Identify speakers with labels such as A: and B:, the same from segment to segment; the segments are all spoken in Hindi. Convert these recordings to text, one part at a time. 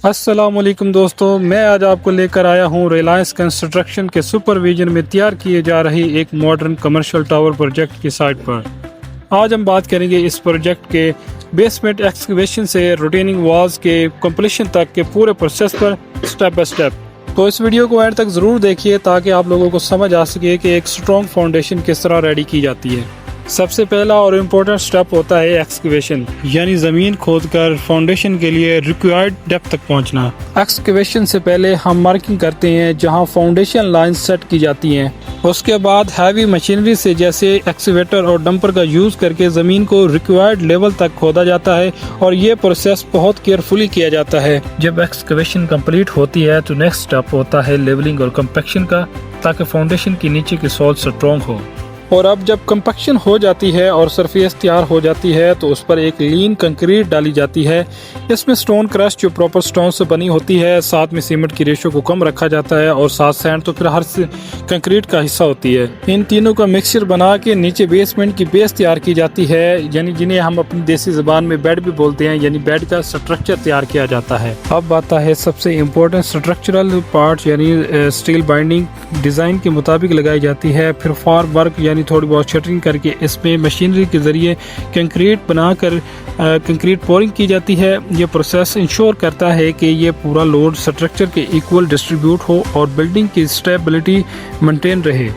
A: अस्सलामुअलैकुम दोस्तों, मैं आज आपको लेकर आया हूं रिलायंस कंस्ट्रक्शन के सुपरविजन में तैयार किए जा रही एक मॉडर्न कमर्शियल टावर प्रोजेक्ट की साइट पर। आज हम बात करेंगे इस प्रोजेक्ट के बेसमेंट एक्सकवेशन से रिटेनिंग वॉल्स के कंप्लीशन तक के पूरे प्रोसेस पर स्टेप बाय स्टेप। तो इस वीडियो को एंड तक ज़रूर देखिए ताकि आप लोगों को समझ आ सके कि एक स्ट्रॉन्ग फाउंडेशन किस तरह रेडी की जाती है। सबसे पहला और इम्पोर्टेंट स्टेप होता है एक्सकवेशन, यानी ज़मीन खोदकर फाउंडेशन के लिए रिक्वायर्ड डेप्थ तक पहुंचना। एक्सकवेशन से पहले हम मार्किंग करते हैं जहां फाउंडेशन लाइन सेट की जाती हैं। उसके बाद हैवी मशीनरी से जैसे एक्सीवेटर और डंपर का यूज़ करके ज़मीन को रिक्वायर्ड लेवल तक खोदा जाता है और ये प्रोसेस बहुत केयरफुली किया जाता है। जब एक्सकवेशन कंप्लीट होती है तो नेक्स्ट स्टेप होता है लेवलिंग और कंपैक्शन का, ताकि फाउंडेशन के नीचे की सॉइल स्ट्रॉन्ग हो। और अब जब कंपैक्शन हो जाती है और सरफेस तैयार हो जाती है तो उस पर एक लीन कंक्रीट डाली जाती है। इसमें स्टोन क्रश जो प्रॉपर स्टोन से बनी होती है, साथ में सीमेंट की रेशो को कम रखा जाता है और साथ सैंड तो फिर हर कंक्रीट का हिस्सा होती है। इन तीनों का मिक्सचर बना के नीचे बेसमेंट की बेस तैयार की जाती है, यानी जिन्हें हम अपनी देसी ज़बान में बेड भी बोलते हैं, यानी बेड का स्ट्रक्चर तैयार किया जाता है। अब आता है सबसे इम्पोर्टेंट स्ट्रक्चरल पार्ट, यानी स्टील बाइंडिंग डिज़ाइन के मुताबिक लगाई जाती है। फिर फॉर वर्क यानी थोड़ी बहुत शटरिंग करके इसमें मशीनरी के ज़रिए कंक्रीट बनाकर कंक्रीट पोरिंग की जाती है। ये प्रोसेस इंश्योर करता है कि ये पूरा लोड स्ट्रक्चर के इक्वल डिस्ट्रीब्यूट हो और बिल्डिंग की स्टेबिलिटी मेंटेन रहे।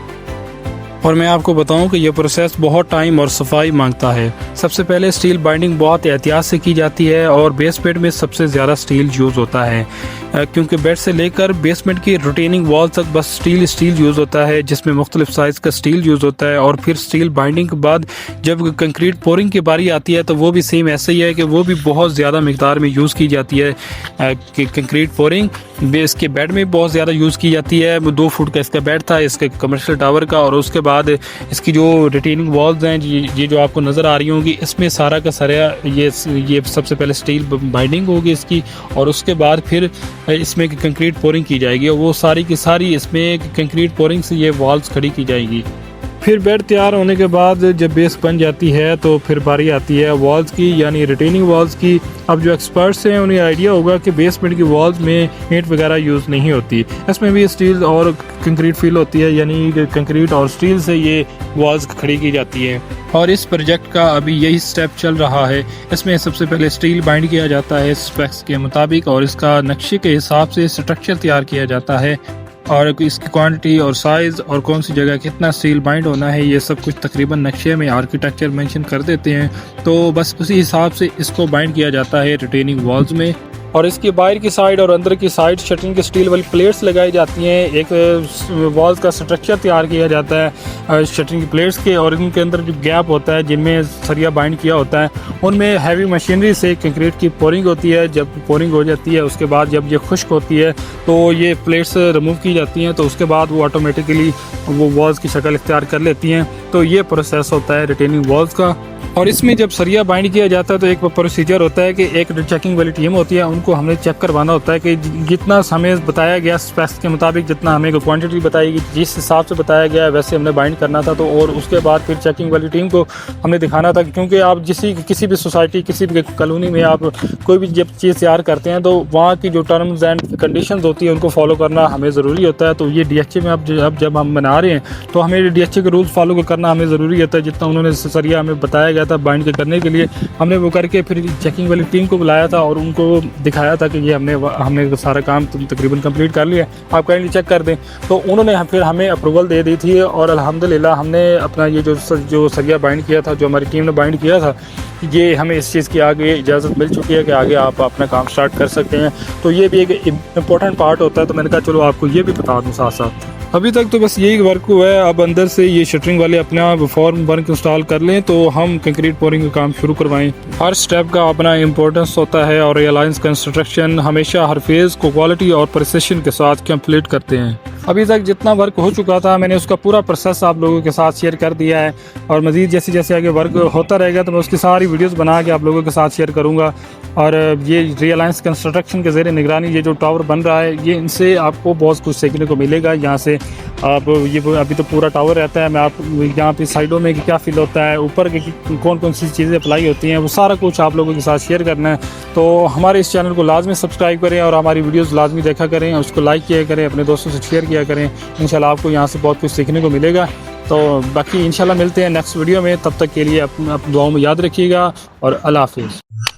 A: और मैं आपको बताऊं कि यह प्रोसेस बहुत टाइम और सफाई मांगता है। सबसे पहले स्टील बाइंडिंग बहुत एहतियात से की जाती है और बेसमेंट में सबसे ज़्यादा स्टील यूज़ होता है, क्योंकि बेड से लेकर बेसमेंट की रिटेनिंग वॉल तक बस स्टील यूज़ होता है, जिसमें मुख्तलिफ साइज़ का स्टील यूज़ होता है। और फिर स्टील बाइंडिंग के बाद जब कंक्रीट पोरिंग की बारी आती है तो वो भी सेम ऐसे ही है कि वो भी बहुत ज़्यादा मिकदार में यूज़ की जाती है। कि कंक्रीट पोरिंग बेस के बेड में बहुत ज़्यादा यूज़ की जाती है। 2 फुट का इसका बेड था, इसके कमर्शियल टावर का। और उसके बाद इसकी जो रिटेनिंग वॉल्स हैं, ये जो आपको नज़र आ रही होंगी, इसमें सारा का सारा ये सबसे पहले स्टील बाइंडिंग होगी इसकी, और उसके बाद फिर इसमें कंक्रीट पोरिंग की जाएगी और वो सारी की सारी इसमें कंक्रीट पोरिंग से ये वॉल्स खड़ी की जाएगी। फिर बेड तैयार होने के बाद जब बेस बन जाती है तो फिर बारी आती है वॉल्स की, यानी रिटेनिंग वॉल्स की। अब जो एक्सपर्ट्स हैं उन्हें आइडिया होगा कि बेसमेंट की वॉल्स में ईंट वगैरह यूज़ नहीं होती, इसमें भी स्टील और कंक्रीट फिल होती है, यानी कंक्रीट और स्टील से ये वॉल्स खड़ी की जाती है। और इस प्रोजेक्ट का अभी यही स्टेप चल रहा है। इसमें सबसे पहले स्टील बाइंड किया जाता है स्पेक्स के मुताबिक और इसका नक्शे के हिसाब से स्ट्रक्चर तैयार किया जाता है, और इसकी क्वांटिटी और साइज़ और कौन सी जगह कितना स्टील बाइंड होना है, ये सब कुछ तकरीबन नक्शे में आर्किटेक्चर मेंशन कर देते हैं। तो बस उसी हिसाब से इसको बाइंड किया जाता है रिटेनिंग वॉल्स में। और इसकी बाहर की साइड और अंदर की साइड शटरिंग की स्टील वाली प्लेट्स लगाई जाती हैं। एक वॉल्स का स्ट्रक्चर तैयार किया जाता है शटरिंग की प्लेट्स के, और इनके अंदर जो गैप होता है जिनमें सरिया बाइंड किया होता है, उनमें हैवी मशीनरी से कंक्रीट की पोरिंग होती है। जब पोरिंग हो जाती है उसके बाद जब ये खुश्क होती है तो ये प्लेट्स रिमूव की जाती हैं, तो उसके बाद वो ऑटोमेटिकली वो वॉल्स की शक्ल इख्तियार कर लेती हैं। तो ये प्रोसेस होता है रिटेनिंग वॉल्स का। और इसमें जब सरिया बाइंड किया जाता है तो एक प्रोसीजर होता है कि एक चेकिंग वाली टीम होती है, उनको हमने चेक करवाना होता है कि जितना हमें बताया गया स्पेक्स के मुताबिक, जितना हमें क्वांटिटी बताई गई, जिस हिसाब से बताया गया है वैसे हमने बाइंड करना था। तो और उसके बाद फिर चेकिंग वाली टीम को हमने दिखाना था, क्योंकि आप किसी भी सोसाइटी, किसी भी कॉलोनी में आप कोई भी जब चीज़ तैयार करते हैं तो वहाँ की जो टर्म्स एंड कंडीशंस होती है उनको फॉलो करना हमें ज़रूरी होता है। तो ये DHA में अब जब हम बना रहे हैं तो हमें DHA के रूल्स फॉलो करना हमें ज़रूरी होता है। जितना उन्होंने सरिया हमें बताया गया था बाइंड करने के लिए, हमने वो करके फिर चेकिंग वाली टीम को बुलाया था और उनको दिखाया था कि ये हमने सारा काम तकरीबन कंप्लीट कर लिया, आप काइंडली चेक कर दें। तो उन्होंने फिर हमें अप्रूवल दे दी थी और अल्हम्दुलिल्लाह हमने अपना ये जो सरिया बाइंड किया था, जो हमारी टीम ने बाइंड किया था, ये हमें इस चीज़ की आगे इजाज़त मिल चुकी है कि आगे आप अपना काम स्टार्ट कर सकते हैं। तो ये भी एक इम्पोर्टेंट पार्ट होता है। तो मैंने कहा चलो आपको ये भी बता दूँ साथ साथ। अभी तक तो बस यही वर्क हुआ है। अब अंदर से ये शटरिंग वाले अपना फॉर्म वर्क इंस्टॉल कर लें तो हम कंक्रीट पोरिंग का काम शुरू करवाएं। हर स्टेप का अपना इम्पोर्टेंस होता है और रिलायंस कंस्ट्रक्शन हमेशा हर फेज़ को क्वालिटी और प्रिसिशन के साथ कंप्लीट करते हैं। अभी तक जितना वर्क हो चुका था मैंने उसका पूरा प्रोसेस आप लोगों के साथ शेयर कर दिया है, और मज़ीद जैसे जैसे आगे वर्क होता रहेगा तो मैं उसकी सारी वीडियोस बना के आप लोगों के साथ शेयर करूंगा। और ये रिलायंस कंस्ट्रक्शन के ज़रिए निगरानी ये जो टावर बन रहा है, ये इनसे आपको बहुत कुछ सीखने को मिलेगा। यहाँ से आप ये अभी तो पूरा टावर रहता है, मैं आप यहाँ पे साइडों में क्या फ़ील होता है, ऊपर की कौन कौन सी चीज़ें अप्लाई होती हैं, वो सारा कुछ आप लोगों के साथ शेयर करना है। तो हमारे इस चैनल को लाजमी सब्सक्राइब करें और हमारी वीडियोज़ लाजमी देखा करें, उसको लाइक किया करें, अपने दोस्तों से शेयर किया करें। इंशाल्लाह आपको यहाँ से बहुत कुछ सीखने को मिलेगा। तो बाकी इंशाल्लाह मिलते हैं नेक्स्ट वीडियो में, तब तक के लिए अपनी दुआओं में याद रखिएगा और अल्लाह हाफिज़।